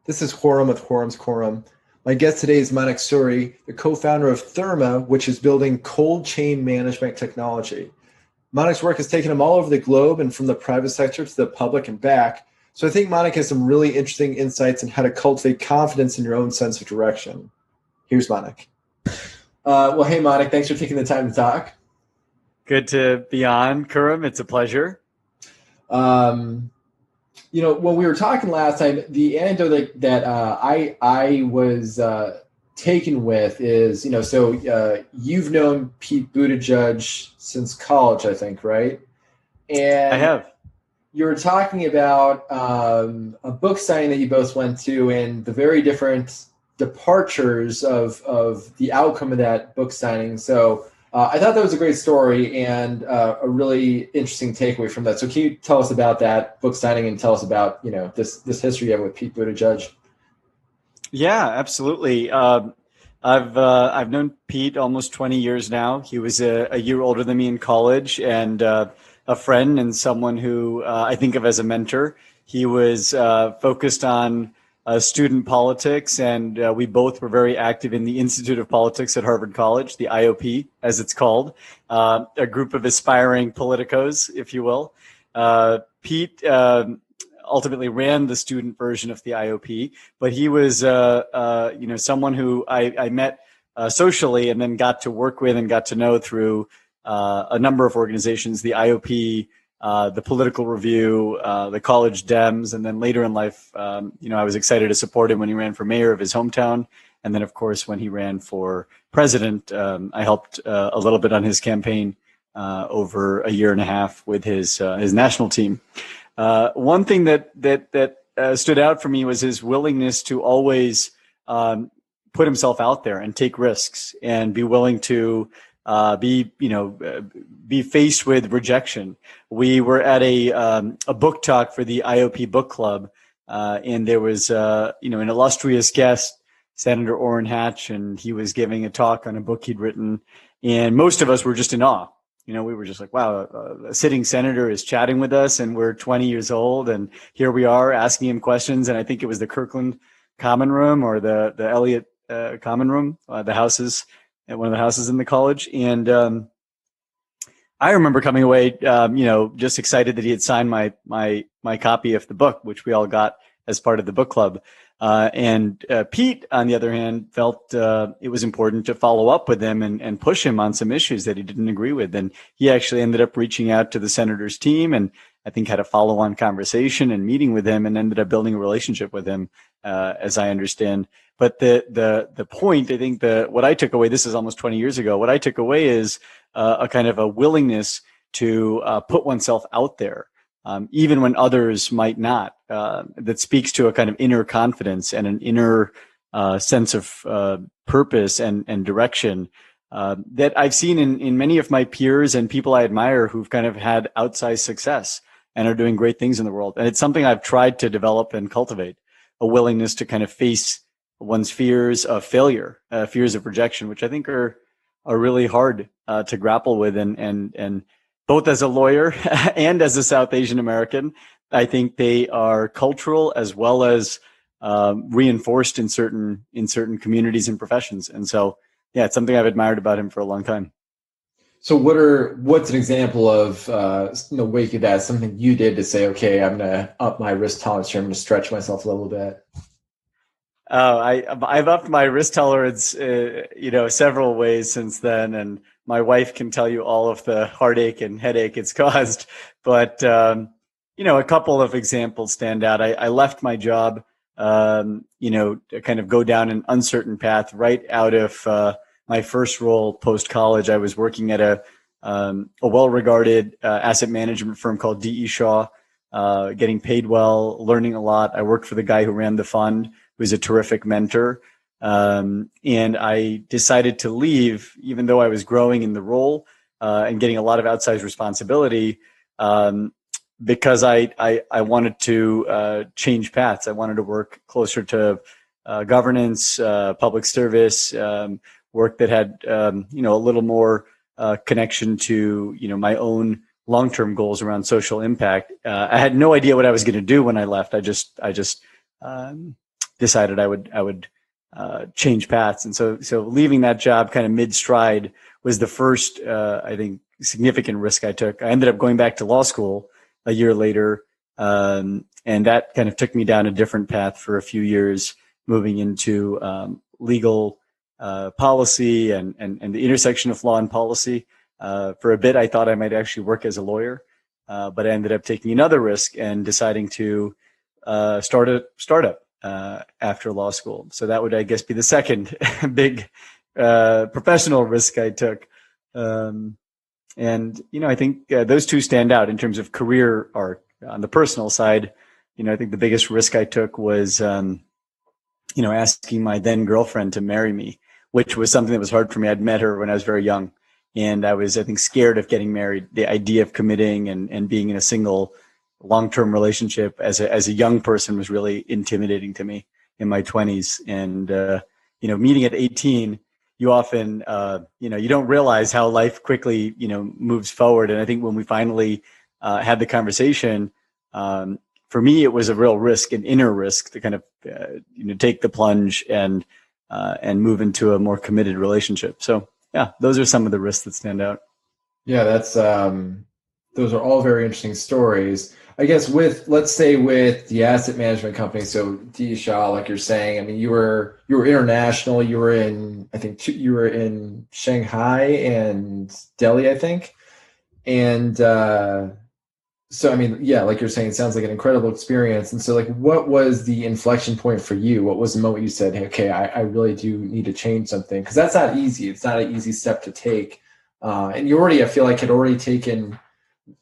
This is Horum with Horum's Quorum. My guest today is Manik Suri, the co-founder of Therma, which is building cold chain management technology. Manik's work has taken him all over the globe and from the private sector to the public and back. So I think Manik has some really interesting insights on how to cultivate confidence in your own sense of direction. Here's Manik. Hey, Manik, thanks for taking the time to talk. Good to be on, Kurum. It's a pleasure. When we were talking last time, the anecdote that I was taken with is, you've known Pete Buttigieg since college, I think, right? And I have. You were talking about a book signing that you both went to and the very different departures of the outcome of that book signing. So I thought that was a great story and a really interesting takeaway from that. So can you tell us about that book signing and tell us about, this history you have with Pete Buttigieg? Yeah, absolutely. I've known Pete almost 20 years now. He was a year older than me in college and a friend and someone who I think of as a mentor. He was focused on student politics, and we both were very active in the Institute of Politics at Harvard College, the IOP, as it's called, a group of aspiring politicos, if you will. Pete ultimately ran the student version of the IOP, but he was, someone who I met socially and then got to work with and got to know through a number of organizations, the IOP, the Political Review, the College Dems, and then later in life, I was excited to support him when he ran for mayor of his hometown. And then, of course, when he ran for president, I helped a little bit on his campaign over a year and a half with his national team. One thing that stood out for me was his willingness to always put himself out there and take risks and be willing to be faced with rejection. We were at a book talk for the IOP book club, and there was an illustrious guest, Senator Orrin Hatch, and he was giving a talk on a book he'd written, and most of us were just in awe. We were just like, wow, a sitting senator is chatting with us, and we're 20 years old, and here we are asking him questions. And I think it was the Kirkland Common Room or the Elliott Common Room, the houses at one of the houses in the college. And I remember coming away, just excited that he had signed my copy of the book, which we all got as part of the book club. And Pete, on the other hand, felt it was important to follow up with him and push him on some issues that he didn't agree with. And he actually ended up reaching out to the senator's team and I think had a follow-on conversation and meeting with him and ended up building a relationship with him, as I understand. But the point, I think what I took away, this is almost 20 years ago, what I took away is a kind of a willingness to put oneself out there, even when others might not. That speaks to a kind of inner confidence and an inner sense of purpose and direction that I've seen in many of my peers and people I admire who've kind of had outsized success and are doing great things in the world. And it's something I've tried to develop and cultivate, a willingness to kind of face one's fears of failure, fears of rejection, which I think are really hard to grapple with. And both as a lawyer and as a South Asian American, I think they are cultural as well as reinforced in certain communities and professions. And so, yeah, it's something I've admired about him for a long time. So what's an example of in the wake of that, something you did to say, okay, I'm going to up my risk tolerance here. I'm going to stretch myself a little bit. I've upped my risk tolerance, several ways since then. And my wife can tell you all of the heartache and headache it's caused. But, a couple of examples stand out. I left my job, to kind of go down an uncertain path right out of my first role post-college. I was working at a well-regarded asset management firm called D.E. Shaw, getting paid well, learning a lot. I worked for the guy who ran the fund, who was a terrific mentor. And I decided to leave, even though I was growing in the role and getting a lot of outsized responsibility, because I wanted to change paths. I wanted to work closer to governance, public service, work that had a little more connection to my own long-term goals around social impact. I had no idea what I was going to do when I left. I just decided I would change paths. And so leaving that job kind of mid stride was the first, I think, significant risk I took. I ended up going back to law school a year later. And that kind of took me down a different path for a few years, moving into legal policy and the intersection of law and policy. For a bit, I thought I might actually work as a lawyer, but I ended up taking another risk and deciding to start a startup after law school. So that would, I guess, be the second big professional risk I took. And, I think those two stand out in terms of career arc. On the personal side, I think the biggest risk I took was, asking my then girlfriend to marry me, which was something that was hard for me. I'd met her when I was very young, and I was, I think, scared of getting married. The idea of committing and being in a single long-term relationship as a young person was really intimidating to me in my 20s. And, meeting at 18, you often, you don't realize how life quickly, moves forward. And I think when we finally had the conversation, for me, it was a real risk, an inner risk to kind of, take the plunge and move into a more committed relationship. So yeah, those are some of the risks that stand out. Yeah, that's those are all very interesting stories. I guess let's say with the asset management company, so D. Shaw, like you're saying, I mean, you were international. You were in, I think, you were in Shanghai and Delhi, I think, and so, I mean, yeah, like you're saying, it sounds like an incredible experience. And so, like, what was the inflection point for you? What was the moment you said, hey, okay, I really do need to change something? Because that's not easy. It's not an easy step to take. And you already, I feel like, had already taken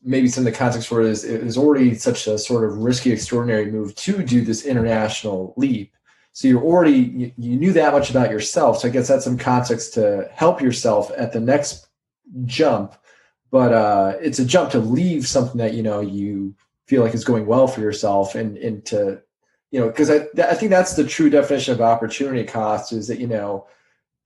maybe some of the context for it is already such a sort of risky, extraordinary move to do this international leap. So you knew that much about yourself. So I guess that's some context to help yourself at the next jump. But it's a jump to leave something that, you feel like is going well for yourself and to, because I think that's the true definition of opportunity cost is that,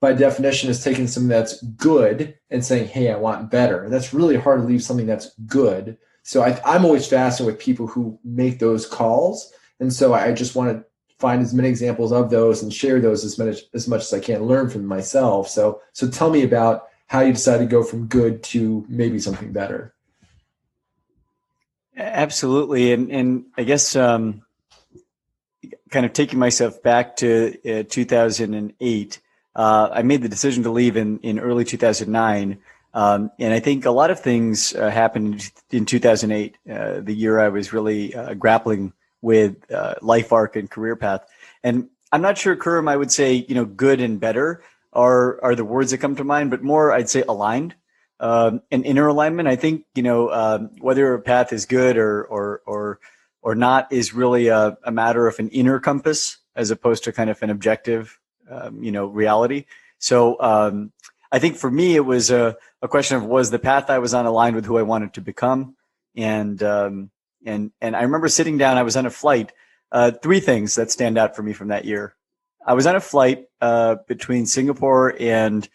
by definition is taking something that's good and saying, hey, I want better. And that's really hard to leave something that's good. So I'm always fascinated with people who make those calls. And so I just want to find as many examples of those and share those as much as I can, learn from myself. So tell me about how you decided to go from good to maybe something better. Absolutely. And I guess kind of taking myself back to 2008, I made the decision to leave in early 2009. And I think a lot of things happened in 2008, the year I was really grappling with life arc and career path. And I'm not sure, Kurum, I would say, good and better are the words that come to mind, but more I'd say aligned, and inner alignment. I think, whether a path is good or not is really a matter of an inner compass as opposed to kind of an objective, reality. So I think for me, it was a question of, was the path I was on aligned with who I wanted to become? And I remember sitting down, I was on a flight, three things that stand out for me from that year. I was on a flight between Singapore and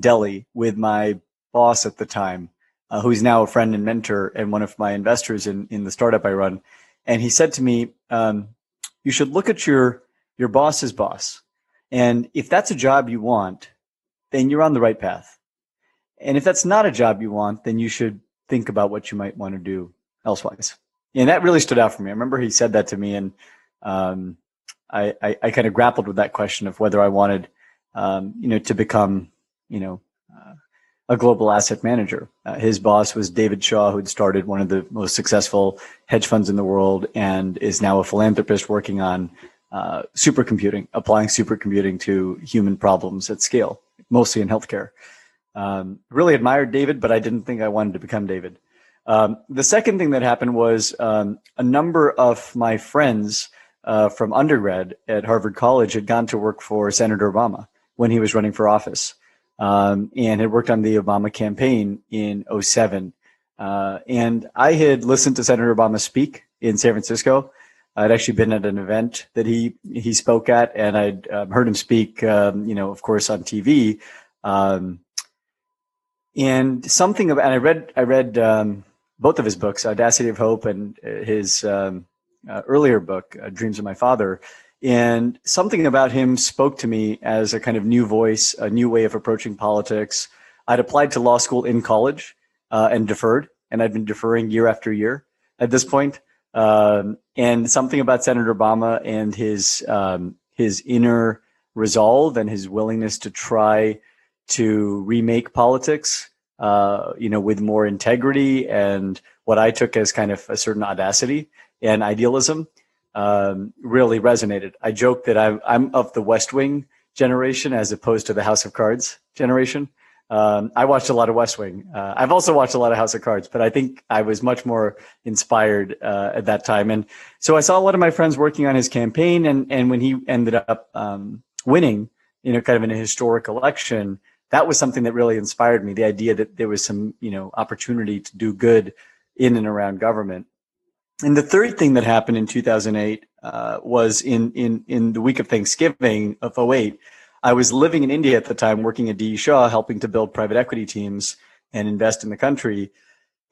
Delhi with my boss at the time, who's now a friend and mentor and one of my investors in the startup I run. And he said to me, you should look at your boss's boss. And if that's a job you want, then you're on the right path. And if that's not a job you want, then you should think about what you might want to do elsewise. And that really stood out for me. I remember he said that to me, and I kind of grappled with that question of whether I wanted, to become, a global asset manager. His boss was David Shaw, who'd started one of the most successful hedge funds in the world and is now a philanthropist working on supercomputing, applying supercomputing to human problems at scale, mostly in healthcare. Really admired David, but I didn't think I wanted to become David. The second thing that happened was a number of my friends from undergrad at Harvard College had gone to work for Senator Obama when he was running for office, and had worked on the Obama campaign in 2007. And I had listened to Senator Obama speak in San Francisco. I'd actually been at an event that he spoke at, and I'd heard him speak, of course, on TV. And I read both of his books, Audacity of Hope and his earlier book, Dreams of My Father. And something about him spoke to me as a kind of new voice, a new way of approaching politics. I'd applied to law school in college and deferred, and I'd been deferring year after year at this point. And something about Senator Obama and his inner resolve and his willingness to try to remake politics, with more integrity and what I took as kind of a certain audacity and idealism, really resonated. I joke that I'm of the West Wing generation as opposed to the House of Cards generation. I watched a lot of West Wing. I've also watched a lot of House of Cards, but I think I was much more inspired at that time. And so I saw a lot of my friends working on his campaign. And when he ended up winning, kind of in a historic election, that was something that really inspired me. The idea that there was some, opportunity to do good in and around government. And the third thing that happened in 2008 was in the week of Thanksgiving of '08. I was living in India at the time, working at D.E. Shaw, helping to build private equity teams and invest in the country.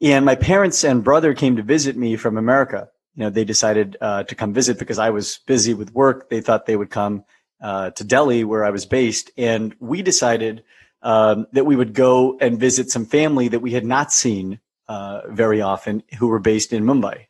And my parents and brother came to visit me from America. They decided to come visit because I was busy with work. They thought they would come to Delhi, where I was based. And we decided that we would go and visit some family that we had not seen very often, who were based in Mumbai,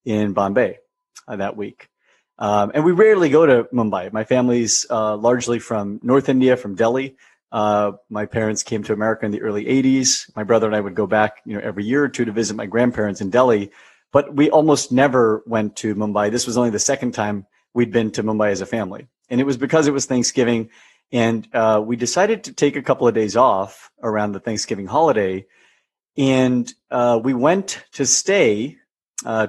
in Bombay, that week. And we rarely go to Mumbai. My family's largely from North India, from Delhi. My parents came to America in the early 80s. My brother and I would go back, every year or two to visit my grandparents in Delhi. But we almost never went to Mumbai. This was only the second time we'd been to Mumbai as a family. And it was because it was Thanksgiving. And we decided to take a couple of days off around the Thanksgiving holiday. And we went to stay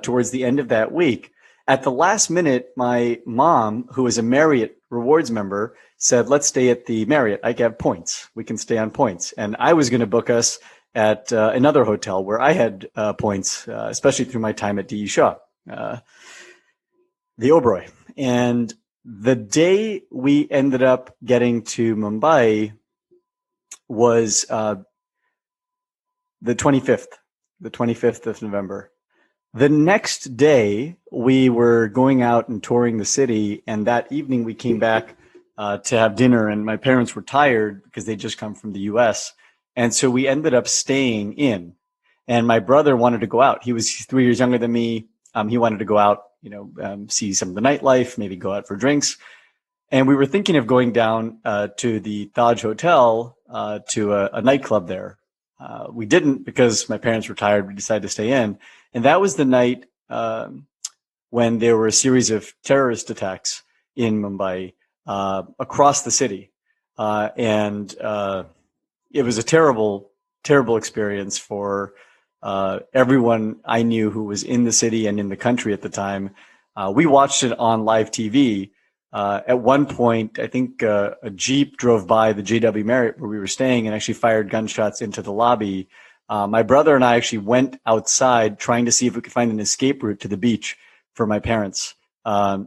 towards the end of that week. At the last minute, my mom, who was a Marriott Rewards member, said, let's stay at the Marriott. I have points. We can stay on points. And I was going to book us at another hotel where I had points, especially through my time at D.E. Shaw, the Oberoi. And the day we ended up getting to Mumbai was the 25th of November. The next day, we were going out and touring the city, and that evening we came back to have dinner, and my parents were tired because they'd just come from the U.S., and so we ended up staying in. And my brother wanted to go out. He was 3 years younger than me. He wanted to go out, see some of the nightlife, maybe go out for drinks. And we were thinking of going down to the Taj Hotel, to a nightclub there. We didn't because my parents were tired. We decided to stay in. And that was the night when there were a series of terrorist attacks in Mumbai across the city. And it was a terrible, terrible experience for everyone I knew who was in the city and in the country at the time. We watched it on live TV. At one point, I think a Jeep drove by the JW Marriott where we were staying and actually fired gunshots into the lobby. My brother and I actually went outside trying to see if we could find an escape route to the beach for my parents,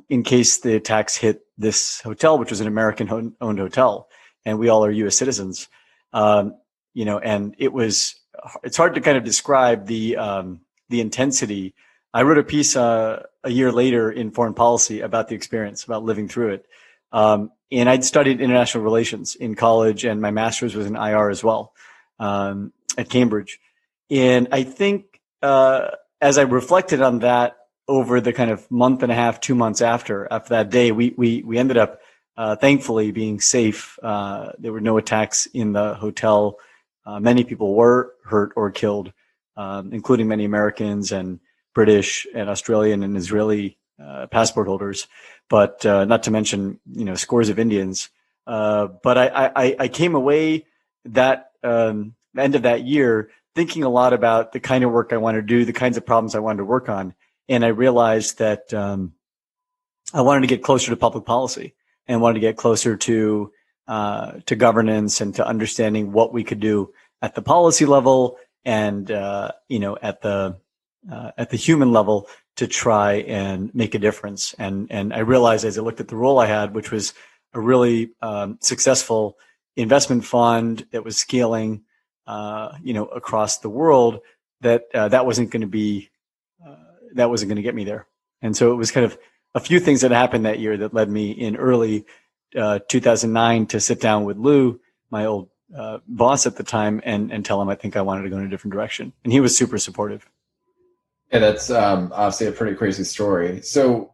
in case the attacks hit this hotel, which was an American-owned hotel, and we all are U.S. citizens. And it's hard to kind of describe the intensity. I wrote a piece a year later in Foreign Policy about the experience, about living through it. And I'd studied international relations in college, and my master's was in IR as well, at Cambridge. And I think as I reflected on that over the kind of month and a half, 2 months after that day, we ended up thankfully being safe. There were no attacks in the hotel. Many people were hurt or killed, including many Americans and British and Australian and Israeli passport holders, but not to mention, scores of Indians. But I came away that end of that year thinking a lot about the kind of work I wanted to do, the kinds of problems I wanted to work on. And I realized that I wanted to get closer to public policy and wanted to get closer to governance and to understanding what we could do at the policy level and, at the human level to try and make a difference. And I realized as I looked at the role I had, which was a really successful investment fund that was scaling, across the world, that wasn't going to get me there. And so it was kind of a few things that happened that year that led me in early 2009 to sit down with Lou, my old boss at the time, and tell him I think I wanted to go in a different direction. And he was super supportive. Yeah, that's obviously a pretty crazy story. So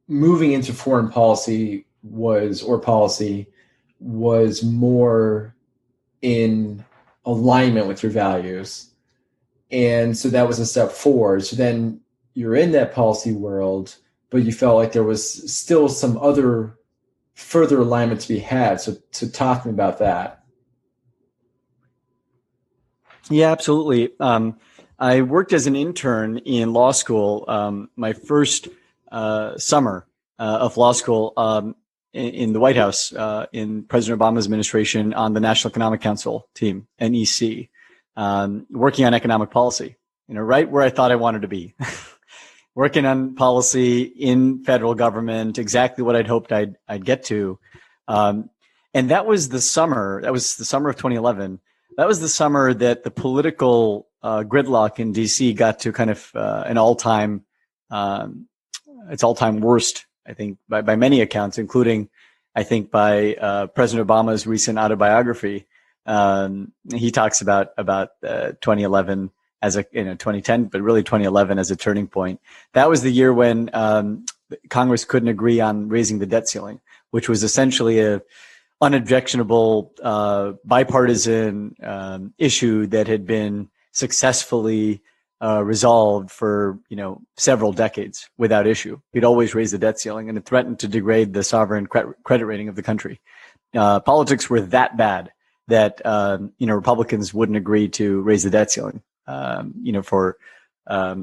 moving into foreign policy was more in alignment with your values. And so that was a step forward. So then you're in that policy world, but you felt like there was still some other further alignment to be had. So talking about that. Yeah, absolutely. I worked as an intern in law school. My first summer of law school in the White House in President Obama's administration on the National Economic Council team, NEC, working on economic policy. Right where I thought I wanted to be. Working on policy in federal government, exactly what I'd hoped I'd get to. And that was the summer. That was the summer of 2011. That was the summer that the political gridlock in DC got to kind of an all-time, its all-time worst, I think, by many accounts, including, I think, by President Obama's recent autobiography. He talks about 2011 as 2010, but really 2011 as a turning point. That was the year when Congress couldn't agree on raising the debt ceiling, which was essentially a unobjectionable bipartisan issue that had been successfully resolved for several decades without issue. We'd always raise the debt ceiling, and it threatened to degrade the sovereign credit rating of the country. Politics were that bad that Republicans wouldn't agree to raise the debt ceiling. For a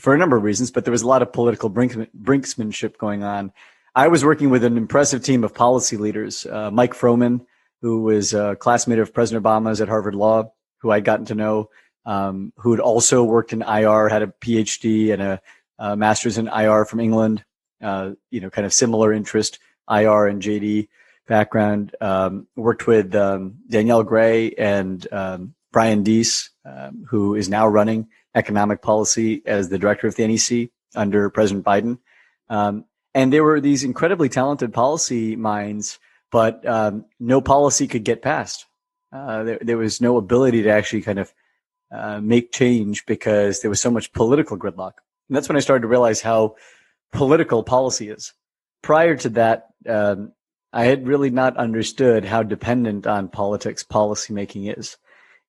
number of reasons, but there was a lot of political brinksmanship going on. I was working with an impressive team of policy leaders, Mike Froman, who was a classmate of President Obama's at Harvard Law, who I'd gotten to know, who had also worked in IR, had a PhD and a master's in IR from England, kind of similar interest, IR and JD background. Worked with Danielle Gray and Brian Deese, who is now running economic policy as the director of the NEC under President Biden. And there were these incredibly talented policy minds, but no policy could get passed. There was no ability to actually kind of make change because there was so much political gridlock. And that's when I started to realize how political policy is. Prior to that, I had really not understood how dependent on politics policymaking is.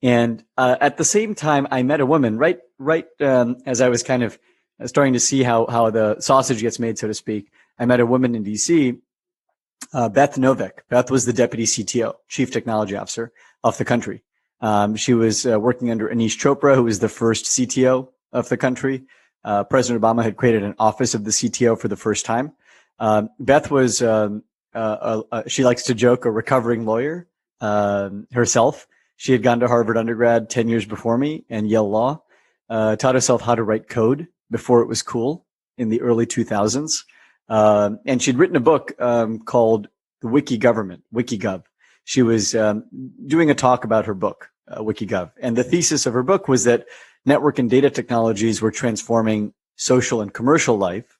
And at the same time, I met a woman right as I was kind of starting to see how the sausage gets made, so to speak. I met a woman in DC, Beth Novick. Beth was the deputy CTO, chief technology officer of the country. She was working under Anish Chopra, who was the first CTO of the country. President Obama had created an office of the CTO for the first time. Beth was, she likes to joke, a recovering lawyer herself. She had gone to Harvard undergrad 10 years before me and Yale Law, taught herself how to write code before it was cool in the early 2000s. And she'd written a book called The Wiki Government, WikiGov. She was doing a talk about her book, WikiGov. And the thesis of her book was that network and data technologies were transforming social and commercial life,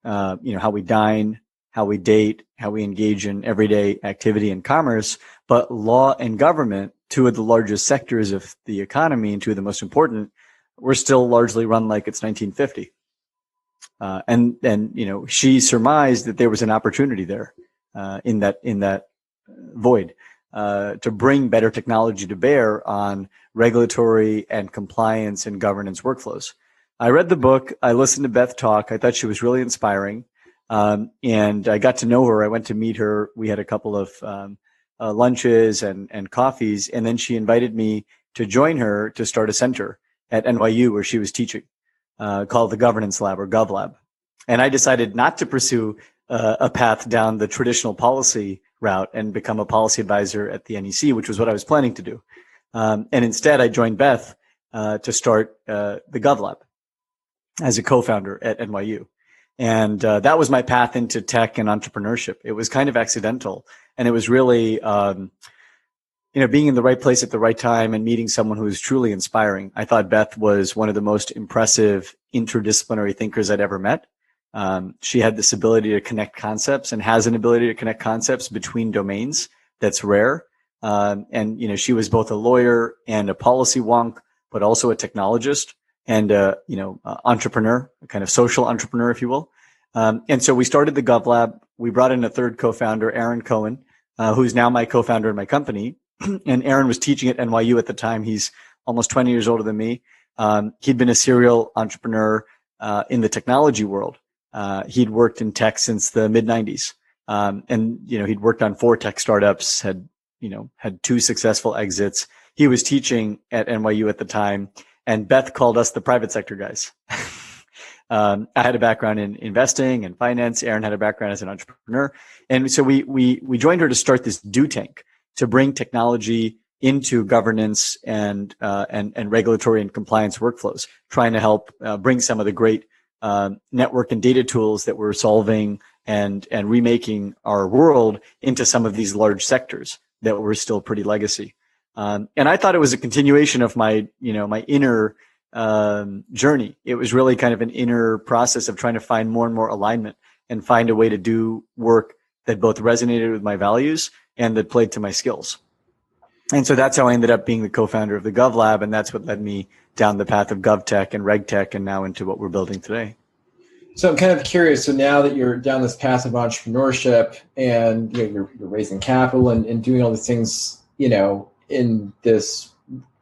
how we dine, how we date, how we engage in everyday activity and commerce, but law and government, two of the largest sectors of the economy and two of the most important, were still largely run like it's 1950. And she surmised that there was an opportunity there in that void to bring better technology to bear on regulatory and compliance and governance workflows. I read the book. I listened to Beth talk. I thought she was really inspiring. And I got to know her. I went to meet her. We had a couple of lunches and coffees. And then she invited me to join her to start a center at NYU where she was teaching, called the Governance Lab or GovLab. And I decided not to pursue a path down the traditional policy route and become a policy advisor at the NEC, which was what I was planning to do. And instead, I joined Beth to start the GovLab as a co-founder at NYU. And that was my path into tech and entrepreneurship. It was kind of accidental. And it was really being in the right place at the right time and meeting someone who was truly inspiring. I thought Beth was one of the most impressive interdisciplinary thinkers I'd ever met. She had this ability to connect concepts and has an ability to connect concepts between domains that's rare. And she was both a lawyer and a policy wonk, but also a technologist and entrepreneur, a kind of social entrepreneur, if you will. And so we started the GovLab. We brought in a third co-founder, Aaron Cohen, who's now my co-founder in my company. And Aaron was teaching at NYU at the time. He's almost 20 years older than me. He'd been a serial entrepreneur in the technology world. He'd worked in tech since the mid 90s. And he'd worked on 4 tech startups, had 2 successful exits. He was teaching at NYU at the time, and Beth called us the private sector guys. I had a background in investing and finance. Aaron had a background as an entrepreneur. And so we joined her to start this do tank to bring technology into governance and regulatory and compliance workflows, trying to help bring some of the great network and data tools that were solving and remaking our world into some of these large sectors that were still pretty legacy. And I thought it was a continuation of my inner journey. It was really kind of an inner process of trying to find more and more alignment and find a way to do work that both resonated with my values and that played to my skills. And so that's how I ended up being the co-founder of the GovLab, and that's what led me down the path of GovTech and RegTech and now into what we're building today. So I'm kind of curious. So now that you're down this path of entrepreneurship and you're raising capital and doing all these things, in this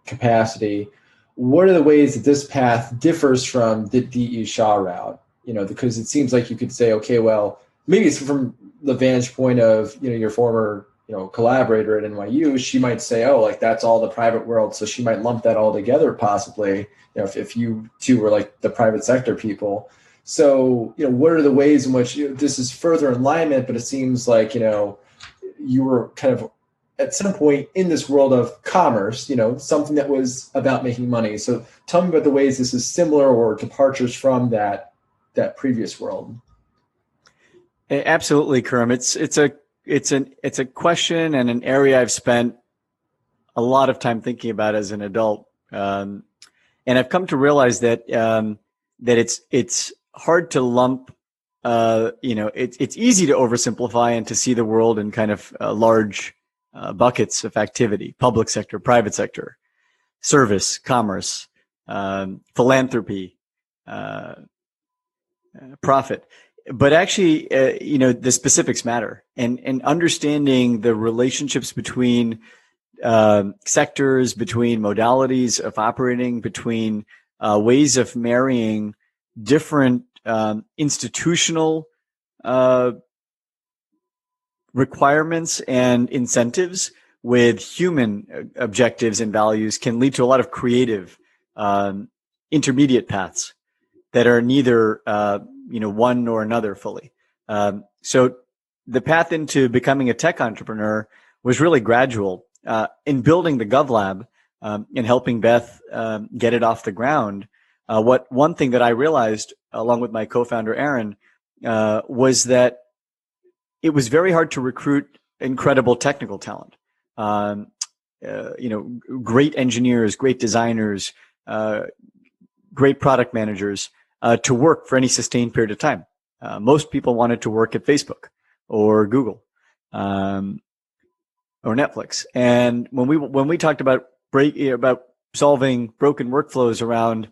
capacity, what are the ways that this path differs from the D.E. Shaw route? Because it seems like you could say, okay, well, maybe it's from the vantage point of, your former, collaborator at NYU. She might say, oh, like that's all the private world. So she might lump that all together possibly, if you two were like the private sector people. So, what are the ways in which this is further alignment, but it seems like, you were kind of at some point in this world of commerce, something that was about making money. So tell me about the ways this is similar or departures from that previous world. Absolutely, Kerm. It's a question and an area I've spent a lot of time thinking about as an adult. And I've come to realize that it's hard to lump, it's easy to oversimplify and to see the world in kind of large buckets of activity: public sector, private sector, service, commerce, philanthropy, profit. But actually, the specifics matter, and understanding the relationships between sectors, between modalities of operating, between ways of marrying different institutional requirements and incentives with human objectives and values can lead to a lot of creative intermediate paths that are neither one nor another fully. So the path into becoming a tech entrepreneur was really gradual. In building the GovLab and helping Beth get it off the ground, one thing that I realized along with my co-founder Aaron was that it was very hard to recruit incredible technical talent. Great engineers, great designers, great product managers to work for any sustained period of time. Most people wanted to work at Facebook or Google or Netflix. And when we talked about solving broken workflows around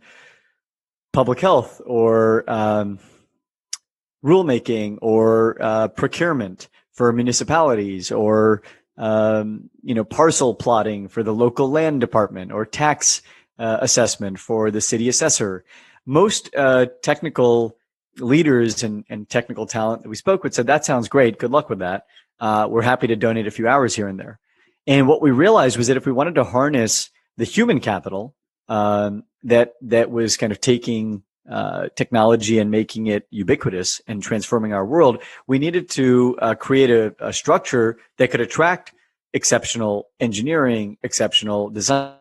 public health or rulemaking or procurement for municipalities or parcel plotting for the local land department or tax assessment for the city assessor, most technical leaders and technical talent that we spoke with said, that sounds great. Good luck with that. We're happy to donate a few hours here and there. And what we realized was that if we wanted to harness the human capital that was kind of taking technology and making it ubiquitous and transforming our world, we needed to create a structure that could attract exceptional engineering, exceptional design,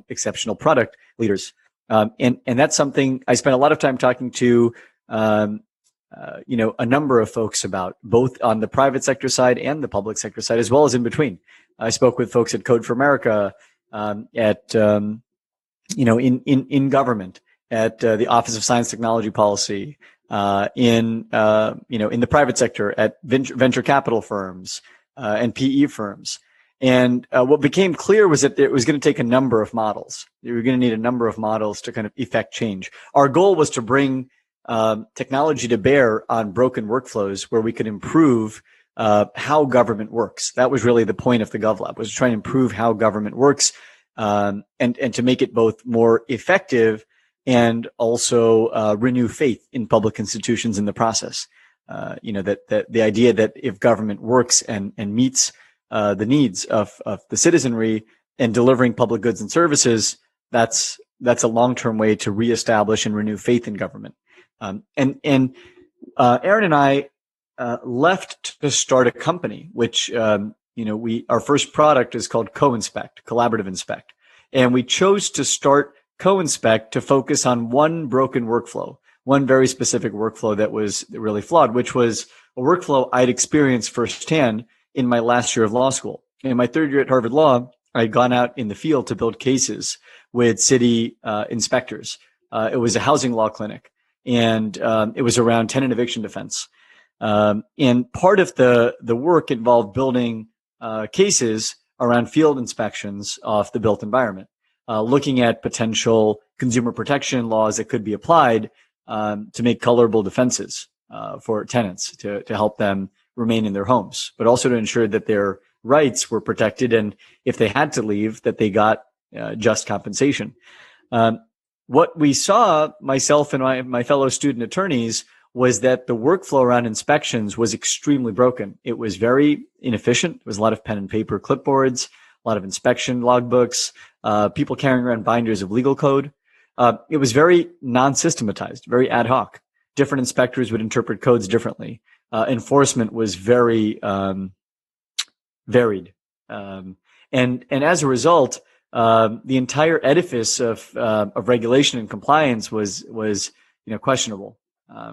exceptional product leaders. And that's something I spent a lot of time talking to, a number of folks about, both on the private sector side and the public sector side, as well as in between. I spoke with folks at Code for America, in government, at the Office of Science Technology Policy, in the private sector, at venture capital firms and PE firms. And what became clear was that it was going to take a number of models. You were going to need a number of models to kind of effect change. Our goal was to bring technology to bear on broken workflows where we could improve how government works. That was really the point of the GovLab, was to try and improve how government works, and to make it both more effective and also renew faith in public institutions in the process. That the idea that if government works and meets the needs of the citizenry and delivering public goods and services, that's a long-term way to reestablish and renew faith in government. Aaron and I left to start a company, which our first product is called Co-Inspect, Collaborative Inspect, and we chose to start Co-Inspect to focus on one broken workflow, one very specific workflow that was really flawed, which was a workflow I'd experienced firsthand in my last year of law school. In my third year at Harvard Law, I'd gone out in the field to build cases with city inspectors. It was a housing law clinic, and it was around tenant eviction defense. And part of the work involved building cases around field inspections of the built environment, looking at potential consumer protection laws that could be applied to make colorable defenses for tenants to help them remain in their homes, but also to ensure that their rights were protected, and if they had to leave, that they got just compensation. What we saw, myself and my fellow student attorneys, was that the workflow around inspections was extremely broken. It was very inefficient. There was a lot of pen and paper clipboards, a lot of inspection logbooks, people carrying around binders of legal code. It was very non-systematized, very ad hoc. Different inspectors would interpret codes differently. Enforcement was very varied. And as a result, the entire edifice of regulation and compliance was questionable.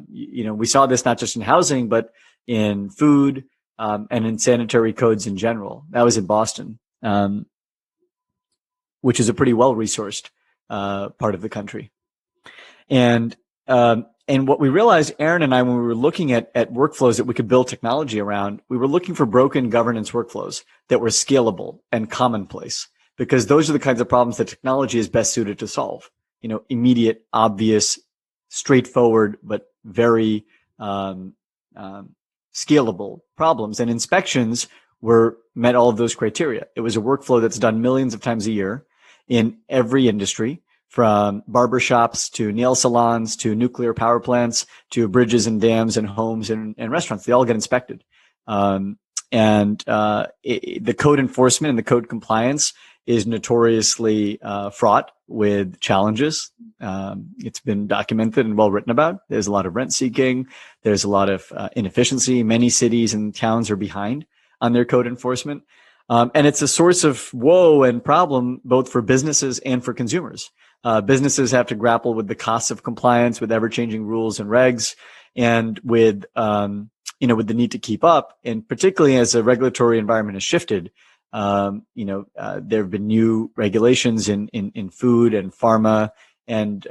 We saw this not just in housing, but in food, and in sanitary codes in general. That was in Boston, which is a pretty well-resourced part of the country. And what we realized, Aaron and I, when we were looking at workflows that we could build technology around, we were looking for broken governance workflows that were scalable and commonplace, because those are the kinds of problems that technology is best suited to solve. Immediate, obvious, straightforward, but very scalable problems. And inspections met all of those criteria. It was a workflow that's done millions of times a year in every industry, from barbershops to nail salons to nuclear power plants to bridges and dams and homes and restaurants. They all get inspected. The code enforcement and the code compliance is notoriously fraught with challenges. It's been documented and well written about. There's a lot of rent seeking. There's a lot of inefficiency. Many cities and towns are behind on their code enforcement. And it's a source of woe and problem both for businesses and for consumers. Businesses have to grapple with the costs of compliance, with ever-changing rules and regs, and with the need to keep up. And particularly as the regulatory environment has shifted, there have been new regulations in food and pharma and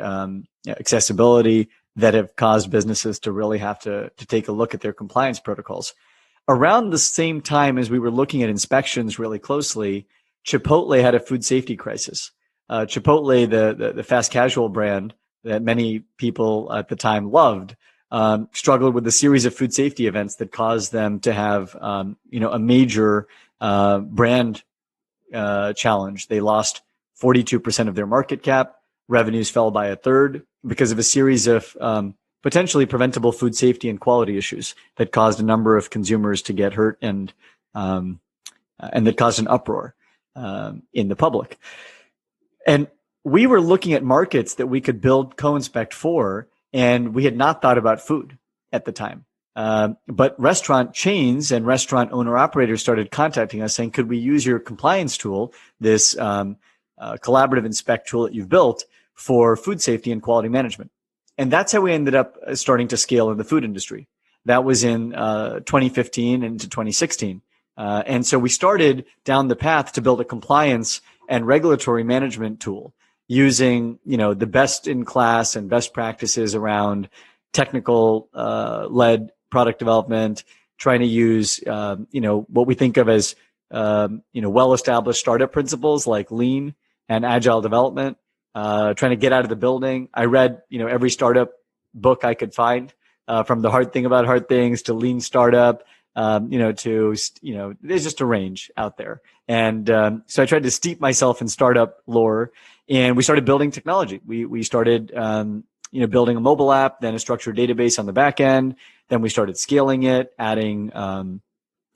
accessibility that have caused businesses to really have to take a look at their compliance protocols. Around the same time as we were looking at inspections really closely, Chipotle had a food safety crisis. Chipotle, the fast casual brand that many people at the time loved, struggled with a series of food safety events that caused them to have, a major brand challenge. They lost 42% of their market cap. Revenues fell by a third because of a series of potentially preventable food safety and quality issues that caused a number of consumers to get hurt and that caused an uproar in the public. And we were looking at markets that we could build Co-Inspect for, and we had not thought about food at the time. But restaurant chains and restaurant owner-operators started contacting us saying, could we use your compliance tool, this collaborative inspect tool that you've built, for food safety and quality management? And that's how we ended up starting to scale in the food industry. That was in 2015 into 2016. And so we started down the path to build a compliance and regulatory management tool using, the best in class and best practices around technical led product development, trying to use, what we think of as, well-established startup principles like lean and agile development, trying to get out of the building. I read, every startup book I could find, from The Hard Thing About Hard Things to Lean Startup, there's just a range out there. And so I tried to steep myself in startup lore, and we started building technology. We started, building a mobile app, then a structured database on the back end. Then we started scaling it, adding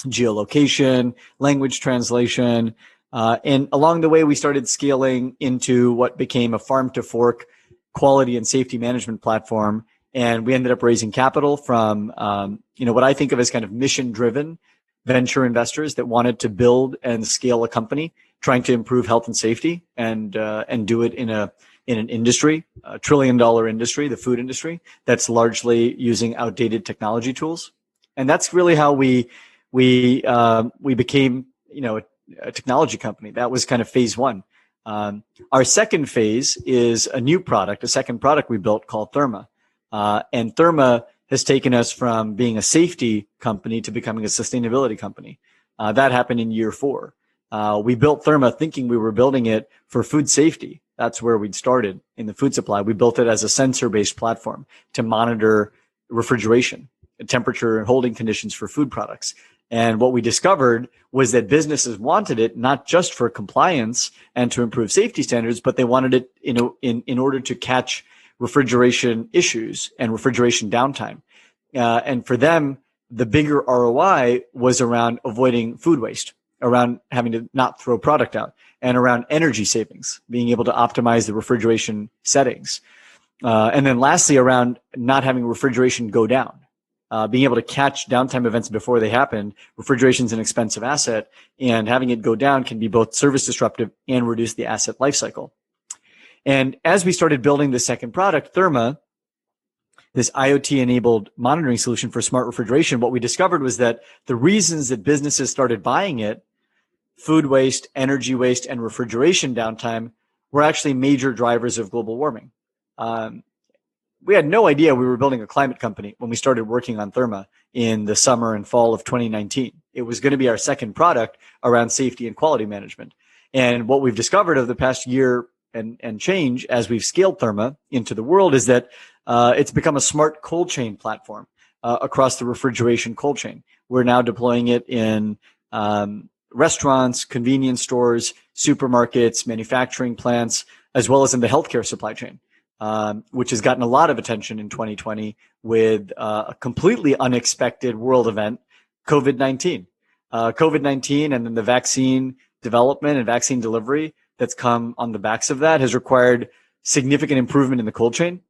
geolocation, language translation. And along the way, we started scaling into what became a farm to fork quality and safety management platform. And we ended up raising capital from, what I think of as kind of mission driven venture investors that wanted to build and scale a company, trying to improve health and safety and do it in an industry, a $1 trillion industry, the food industry, that's largely using outdated technology tools. And that's really how we became, a technology company. That was kind of phase one. Our second phase is a new product, a second product we built called Therma. And Therma has taken us from being a safety company to becoming a sustainability company. That happened in year 4. We built Therma thinking we were building it for food safety. That's where we'd started in the food supply. We built it as a sensor-based platform to monitor refrigeration, temperature, and holding conditions for food products. And what we discovered was that businesses wanted it not just for compliance and to improve safety standards, but they wanted it in order to catch refrigeration issues and refrigeration downtime. And for them, the bigger ROI was around avoiding food waste, around having to not throw product out, and around energy savings, being able to optimize the refrigeration settings. And then lastly, around not having refrigeration go down. Being able to catch downtime events before they happen. Refrigeration is an expensive asset, and having it go down can be both service disruptive and reduce the asset lifecycle. And as we started building the second product, Therma, this IoT-enabled monitoring solution for smart refrigeration, what we discovered was that the reasons that businesses started buying it, food waste, energy waste, and refrigeration downtime, were actually major drivers of global warming. We had no idea we were building a climate company when we started working on Therma in the summer and fall of 2019. It was going to be our second product around safety and quality management. And what we've discovered over the past year and change as we've scaled Therma into the world is that it's become a smart cold chain platform across the refrigeration cold chain. We're now deploying it in restaurants, convenience stores, supermarkets, manufacturing plants, as well as in the healthcare supply chain, which has gotten a lot of attention in 2020 with a completely unexpected world event, COVID-19. COVID-19 and then the vaccine development and vaccine delivery that's come on the backs of that has required significant improvement in the cold chain.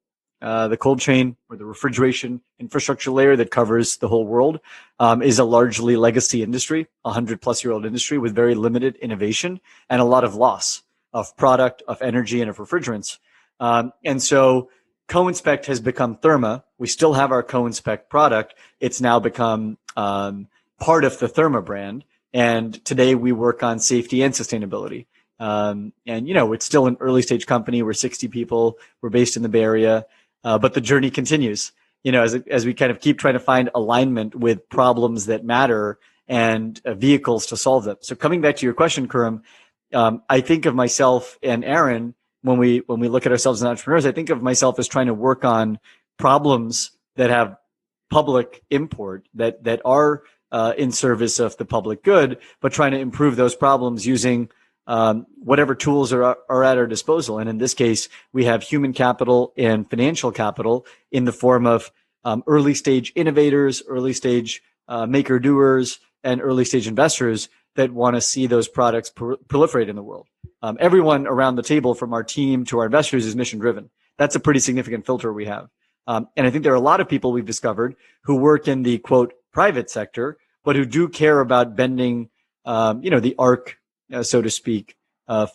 The cold chain, or the refrigeration infrastructure layer that covers the whole world, is a largely legacy industry, 100-plus-year-old industry with very limited innovation and a lot of loss of product, of energy, and of refrigerants. And so Co-Inspect has become Therma. We still have our Co-Inspect product. It's now become part of the Therma brand. And today we work on safety and sustainability. And, it's still an early stage company. We're 60 people. We're based in the Bay Area. But the journey continues, as we kind of keep trying to find alignment with problems that matter and vehicles to solve them. So coming back to your question, Khurram, I think of myself and Aaron, when we look at ourselves as entrepreneurs, I think of myself as trying to work on problems that have public import, that are in service of the public good, but trying to improve those problems using whatever tools are at our disposal. And in this case, we have human capital and financial capital in the form of early stage innovators, early stage maker doers, and early stage investors that want to see those products proliferate in the world. Everyone around the table, from our team to our investors, is mission driven. That's a pretty significant filter we have. And I think there are a lot of people we've discovered who work in the quote private sector, but who do care about bending, the arc, so to speak, of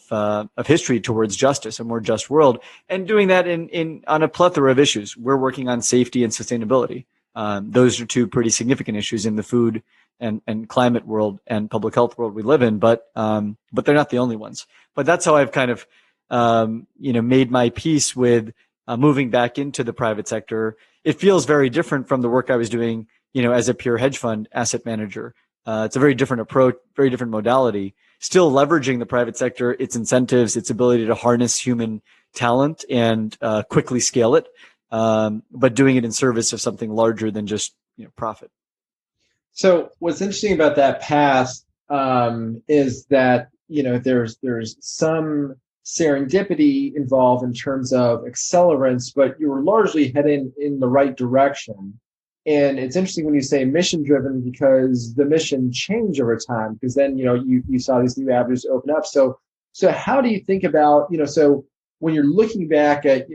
history towards justice, a more just world, and doing that on a plethora of issues. We're working on safety and sustainability. Those are two pretty significant issues in the food and climate world and public health world we live in, but they're not the only ones. But that's how I've kind of, made my peace with moving back into the private sector. It feels very different from the work I was doing, as a pure hedge fund asset manager. It's a very different approach, very different modality, still leveraging the private sector, its incentives, its ability to harness human talent and quickly scale it, but doing it in service of something larger than just profit. So what's interesting about that path is that there's some serendipity involved in terms of accelerants, but you were largely heading in the right direction. And it's interesting when you say mission driven because the mission changed over time, because then you saw these new avenues open up. So how do you think about so when you're looking back at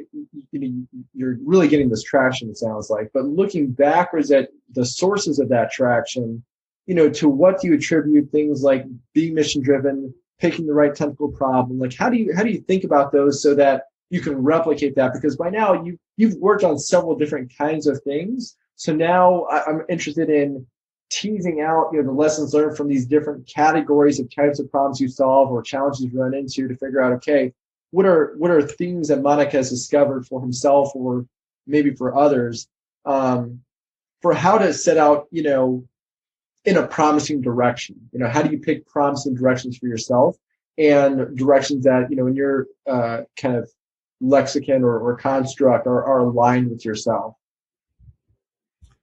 you're really getting this traction, it sounds like, but looking backwards at the sources of that traction, to what do you attribute things like being mission driven, picking the right technical problem? Like how do you think about those so that you can replicate that? Because by now you've worked on several different kinds of things. So now I'm interested in teasing out the lessons learned from these different categories of types of problems you solve or challenges you run into to figure out, okay, what are things that Manik has discovered for himself or maybe for others, for how to set out, in a promising direction? How do you pick promising directions for yourself and directions that, in your kind of lexicon or construct are aligned with yourself?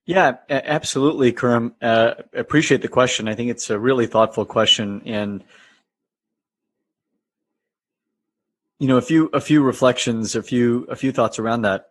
Yeah, absolutely, Kerm. Appreciate the question. I think it's a really thoughtful question, and a few reflections, a few thoughts around that.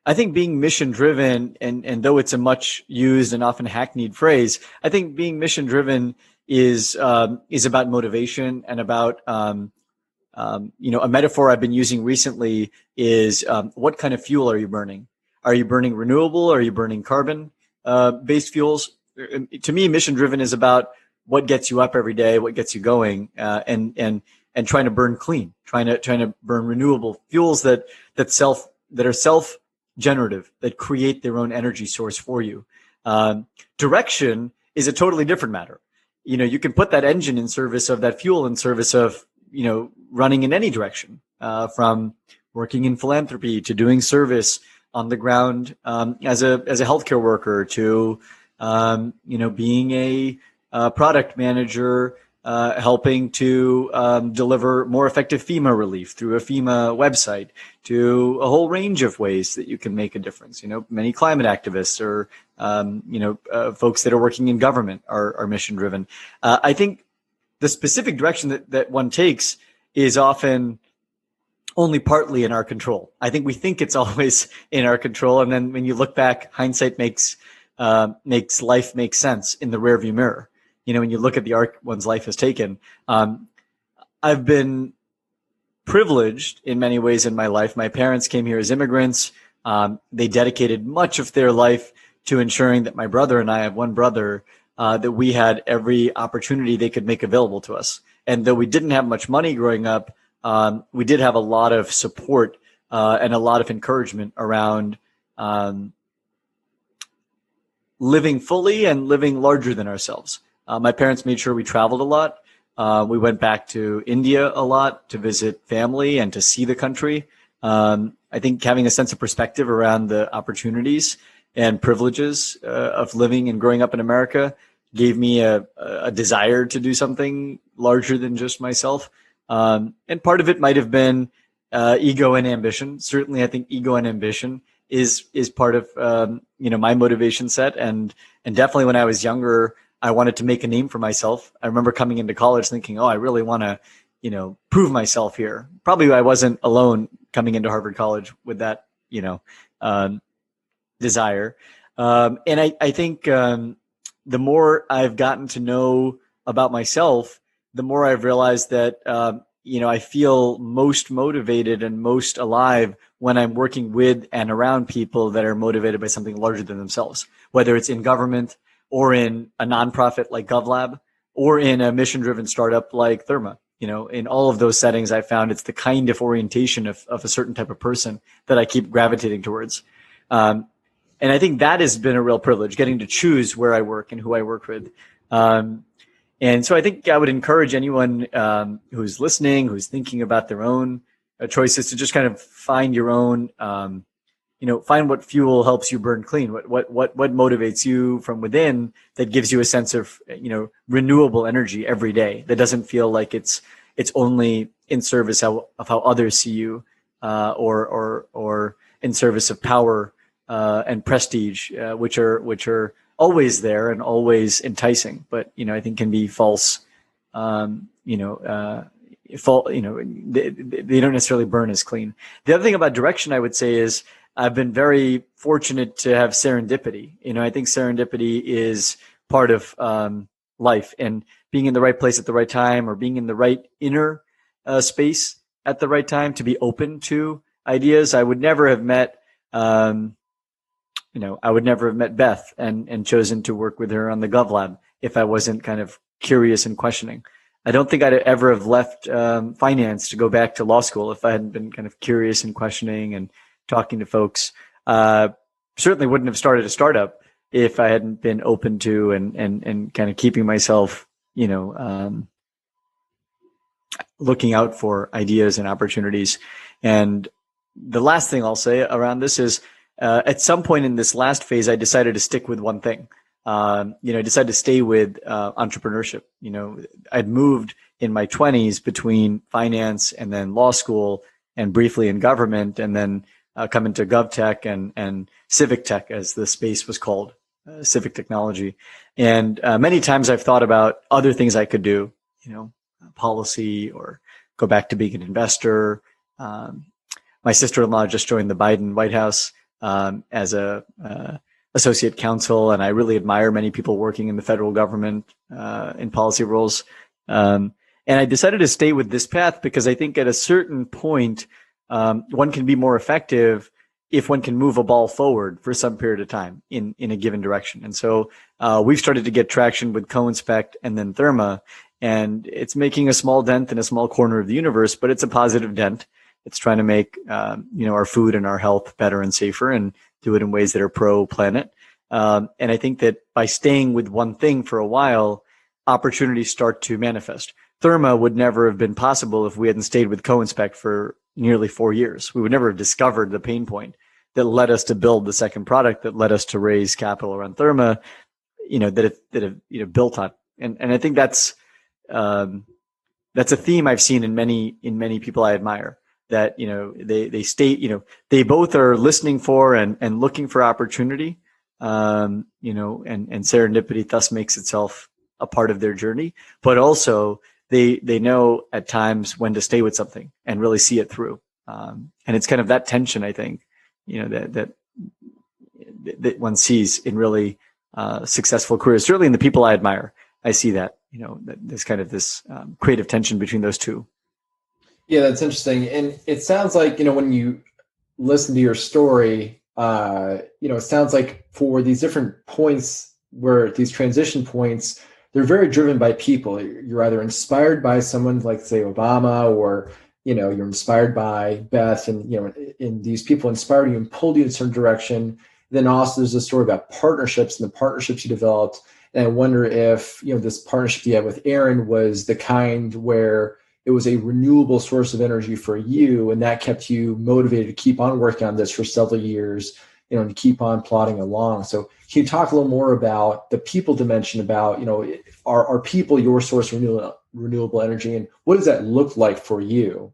I think being mission driven, and though it's a much used and often hackneyed phrase, I think being mission driven is about motivation and about a metaphor I've been using recently is what kind of fuel are you burning? Are you burning renewable? Are you burning carbon based fuels? To me, mission driven is about what gets you up every day, what gets you going, and trying to burn clean, trying to burn renewable fuels that are self generative, that create their own energy source for you. Direction is a totally different matter. You can put that engine in service of that fuel, in service of running in any direction, from working in philanthropy to doing service on the ground as a healthcare worker to being a product manager, helping to deliver more effective FEMA relief through a FEMA website, to a whole range of ways that you can make a difference. Many climate activists or folks that are working in government are mission driven. I think the specific direction that one takes is often only partly in our control. I think we think it's always in our control, and then when you look back, hindsight makes life make sense in the rearview mirror. When you look at the arc one's life has taken. I've been privileged in many ways in my life. My parents came here as immigrants. They dedicated much of their life to ensuring that my brother and I have one brother, that we had every opportunity they could make available to us. And though we didn't have much money growing up, we did have a lot of support and a lot of encouragement around living fully and living larger than ourselves. My parents made sure we traveled a lot. We went back to India a lot to visit family and to see the country. I think having a sense of perspective around the opportunities and privileges of living and growing up in America gave me a desire to do something larger than just myself. And part of it might have been ego and ambition. Certainly, I think ego and ambition is part of my motivation set. And definitely when I was younger, I wanted to make a name for myself. I remember coming into college thinking, I really want to, prove myself here. Probably I wasn't alone coming into Harvard College with that, desire. And I think the more I've gotten to know about myself, the more I've realized that, I feel most motivated and most alive when I'm working with and around people that are motivated by something larger than themselves, whether it's in government or in a nonprofit like GovLab or in a mission-driven startup like Therma. In all of those settings, I found it's the kind of orientation of a certain type of person that I keep gravitating towards. And I think that has been a real privilege, getting to choose where I work and who I work with. And so I think I would encourage anyone who's listening, who's thinking about their own choices, to just kind of find your own, find what fuel helps you burn clean. What motivates you from within that gives you a sense of, renewable energy every day, that doesn't feel like it's only in service of how others see you, or in service of power and prestige, which are always there and always enticing, but I think can be false. They don't necessarily burn as clean. The other thing about direction I would say is I've been very fortunate to have serendipity. I think serendipity is part of life, and being in the right place at the right time, or being in the right inner space at the right time to be open to ideas. I would never have met, Beth and chosen to work with her on the GovLab if I wasn't kind of curious and questioning. I don't think I'd ever have left finance to go back to law school if I hadn't been kind of curious and questioning and talking to folks. Certainly wouldn't have started a startup if I hadn't been open to and kind of keeping myself, looking out for ideas and opportunities. And the last thing I'll say around this is, at some point in this last phase, I decided to stick with one thing. I decided to stay with entrepreneurship. I'd moved in my 20s between finance and then law school and briefly in government, and then come into GovTech and civic tech, as the space was called, civic technology. And many times I've thought about other things I could do, policy, or go back to being an investor. My sister-in-law just joined the Biden White House as a associate counsel, and I really admire many people working in the federal government in policy roles. And I decided to stay with this path because I think at a certain point, one can be more effective if one can move a ball forward for some period of time in a given direction. And so we've started to get traction with Co-Inspect and then Therma, and it's making a small dent in a small corner of the universe, but it's a positive dent. It's trying to make our food and our health better and safer, and do it in ways that are pro-planet. And I think that by staying with one thing for a while, opportunities start to manifest. Therma would never have been possible if we hadn't stayed with Co-Inspect for nearly 4 years. We would never have discovered the pain point that led us to build the second product, that led us to raise capital around Therma, that have built on. And I think that's a theme I've seen in many people I admire. That they stay, they both are listening for and looking for opportunity, and serendipity thus makes itself a part of their journey. But also they know at times when to stay with something and really see it through. And it's kind of that tension, I think, that one sees in really successful careers. Certainly in the people I admire, I see that that there's kind of this creative tension between those two. Yeah, that's interesting. And it sounds like, when you listen to your story, it sounds like for these different points, where these transition points, they're very driven by people. You're either inspired by someone like, say, Obama, or, you're inspired by Beth, and these people inspired you and pulled you in a certain direction. Then also there's a story about partnerships and the partnerships you developed. And I wonder if, this partnership you had with Aaron was the kind where it was a renewable source of energy for you, and that kept you motivated to keep on working on this for several years, and to keep on plodding along. So can you talk a little more about the people dimension, about, are people your source of renewable energy, and what does that look like for you?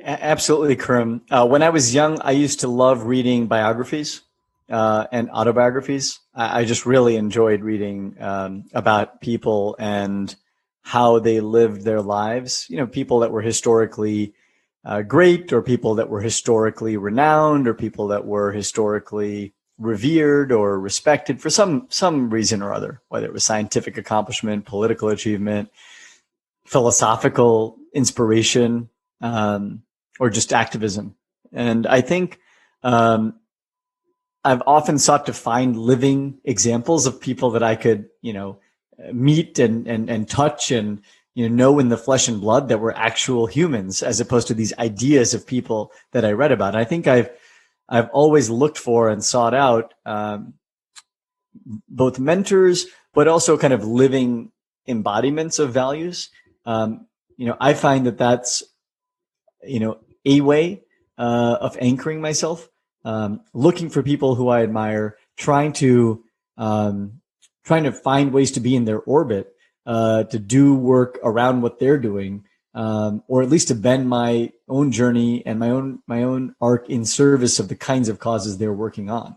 Absolutely, Karim. When I was young, I used to love reading biographies and autobiographies. I just really enjoyed reading about people and how they lived their lives. People that were historically great, or people that were historically renowned, or people that were historically revered or respected for some reason or other, whether it was scientific accomplishment, political achievement, philosophical inspiration, or just activism. And I think I've often sought to find living examples of people that I could, meet and touch and know in the flesh and blood that we're actual humans, as opposed to these ideas of people that I read about. And I think I've always looked for and sought out both mentors, but also kind of living embodiments of values. I find that that's a way of anchoring myself, looking for people who I admire, trying to find ways to be in their orbit, to do work around what they're doing, or at least to bend my own journey and my own arc in service of the kinds of causes they're working on.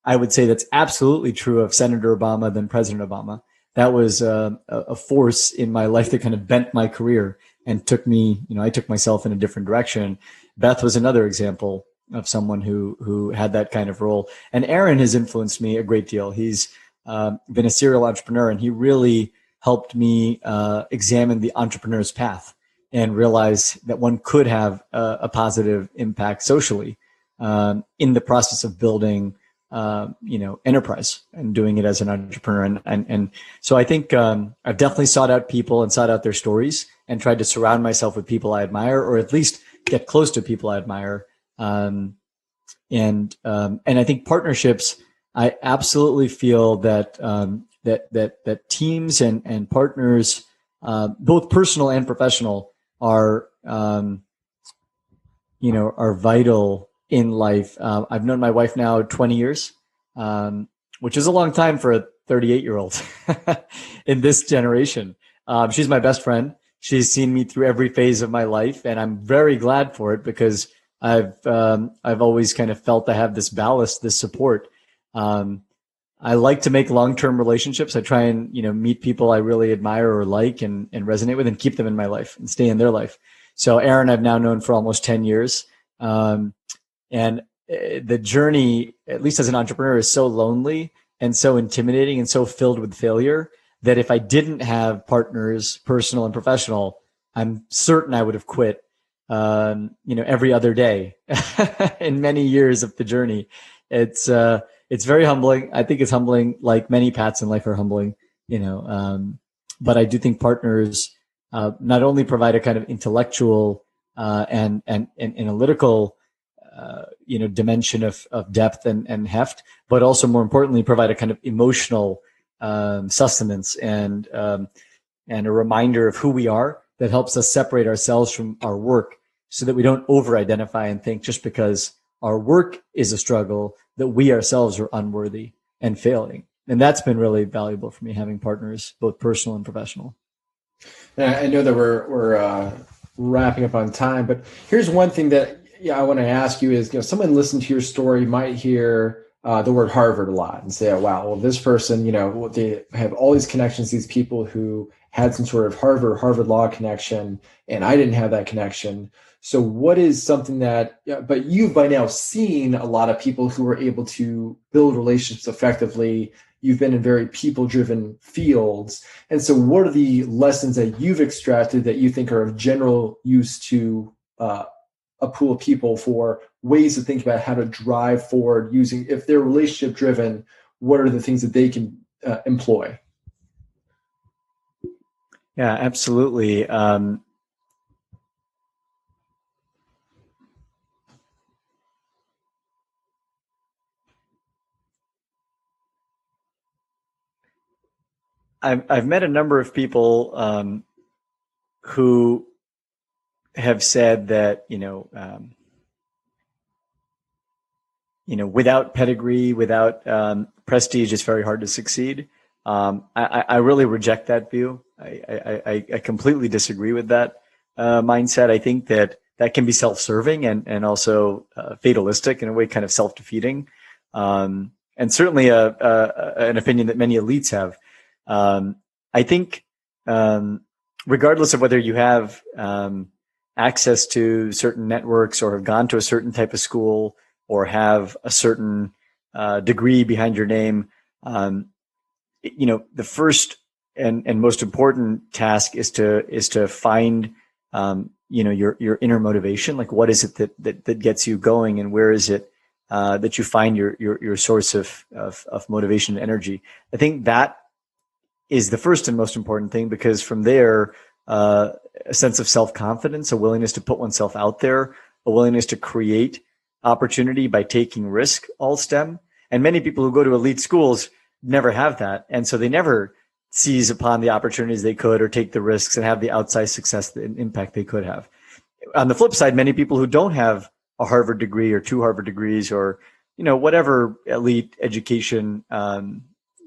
I would say that's absolutely true of Senator Obama, then President Obama. That was a force in my life that kind of bent my career and took me, I took myself in a different direction. Beth was another example of someone who had that kind of role. And Aaron has influenced me a great deal. He's been a serial entrepreneur, and he really helped me examine the entrepreneur's path and realize that one could have a positive impact socially in the process of building enterprise and doing it as an entrepreneur. And so I think I've definitely sought out people and sought out their stories and tried to surround myself with people I admire, or at least get close to people I admire. And I think partnerships, I absolutely feel that that teams and partners, both personal and professional, are vital in life. I've known my wife now 20 years, which is a long time for a 38-year-old in this generation. She's my best friend. She's seen me through every phase of my life, and I'm very glad for it, because I've always kind of felt I have this ballast, this support. I like to make long-term relationships. I try and, meet people I really admire or like and resonate with, and keep them in my life and stay in their life. So Aaron, I've now known for almost 10 years. And the journey, at least as an entrepreneur, is so lonely and so intimidating and so filled with failure that if I didn't have partners, personal and professional, I'm certain I would have quit, every other day in many years of the journey. It's very humbling. I think it's humbling, like many paths in life are humbling, but I do think partners not only provide a kind of intellectual and analytical dimension of depth and heft, but also more importantly provide a kind of emotional sustenance and a reminder of who we are that helps us separate ourselves from our work, so that we don't over-identify and think just because our work is a struggle that we ourselves are unworthy and failing. And that's been really valuable for me, having partners, both personal and professional. I know that we're wrapping up on time, but here's one thing that I want to ask you is, someone listening to your story might hear the word Harvard a lot and say, oh, wow, well, this person, they have all these connections, these people who had some sort of Harvard law connection, and I didn't have that connection. So what is something that, but you've by now seen a lot of people who are able to build relationships effectively. You've been in very people-driven fields. And so what are the lessons that you've extracted that you think are of general use to a pool of people for ways to think about how to drive forward using, if they're relationship-driven, what are the things that they can employ? Yeah, absolutely. I've met a number of people who have said that without pedigree, without prestige, it's very hard to succeed. I really reject that view. I completely disagree with that mindset. I think that can be self-serving and also fatalistic, in a way, kind of self-defeating, and certainly an opinion that many elites have. I think regardless of whether you have access to certain networks or have gone to a certain type of school or have a certain degree behind your name, the first and most important task is to find your inner motivation. Like, what is it that gets you going, and where is it that you find your source of motivation and energy? I think that is the first and most important thing, because from there, a sense of self-confidence, a willingness to put oneself out there, a willingness to create opportunity by taking risk, all stem. And many people who go to elite schools never have that. And so they never seize upon the opportunities they could or take the risks and have the outsized success and impact they could have. On the flip side, many people who don't have a Harvard degree or 2 Harvard degrees or, whatever elite education,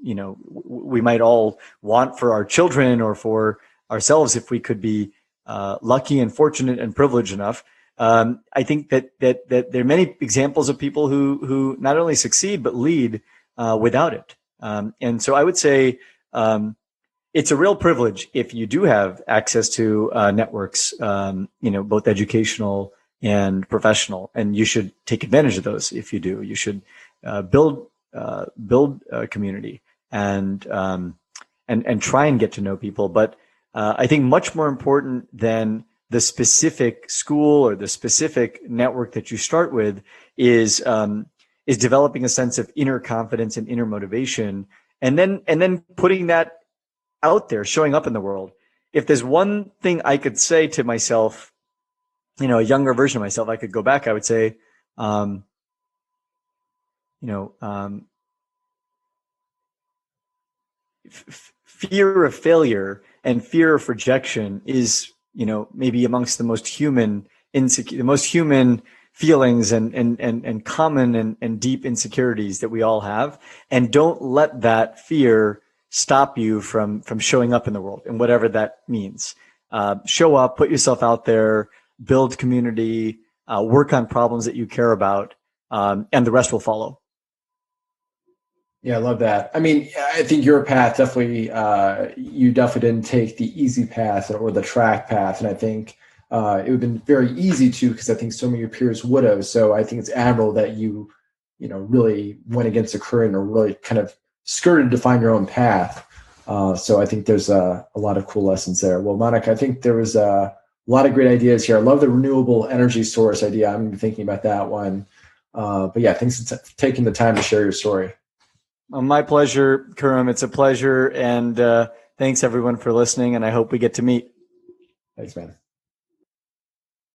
we might all want for our children or for ourselves if we could be lucky and fortunate and privileged enough. I think that there are many examples of people who not only succeed but lead without it. And so I would say it's a real privilege if you do have access to networks, both educational and professional, and you should take advantage of those. If you do, you should build a community and try and get to know people. But I think much more important than the specific school or the specific network that you start with is developing a sense of inner confidence and inner motivation, and then putting that out there, showing up in the world. If there's one thing I could say to myself, a younger version of myself, I could go back, I would say, fear of failure and fear of rejection is, maybe amongst the most human feelings and common and deep insecurities that we all have. And don't let that fear stop you from showing up in the world, and whatever that means. Show up, put yourself out there, build community, work on problems that you care about, and the rest will follow. Yeah, I love that. I mean, I think your path definitely, you definitely didn't take the easy path or the track path. And I think it would have been very easy to, because I think so many of your peers would have. So I think it's admirable that you really went against the current or really kind of skirted to find your own path. So I think there's a lot of cool lessons there. Well, Manik, I think there was a lot of great ideas here. I love the renewable energy source idea. I'm thinking about that one. But yeah, thanks for taking the time to share your story. My pleasure, Khurram. It's a pleasure. And thanks everyone for listening. And I hope we get to meet. Thanks, man.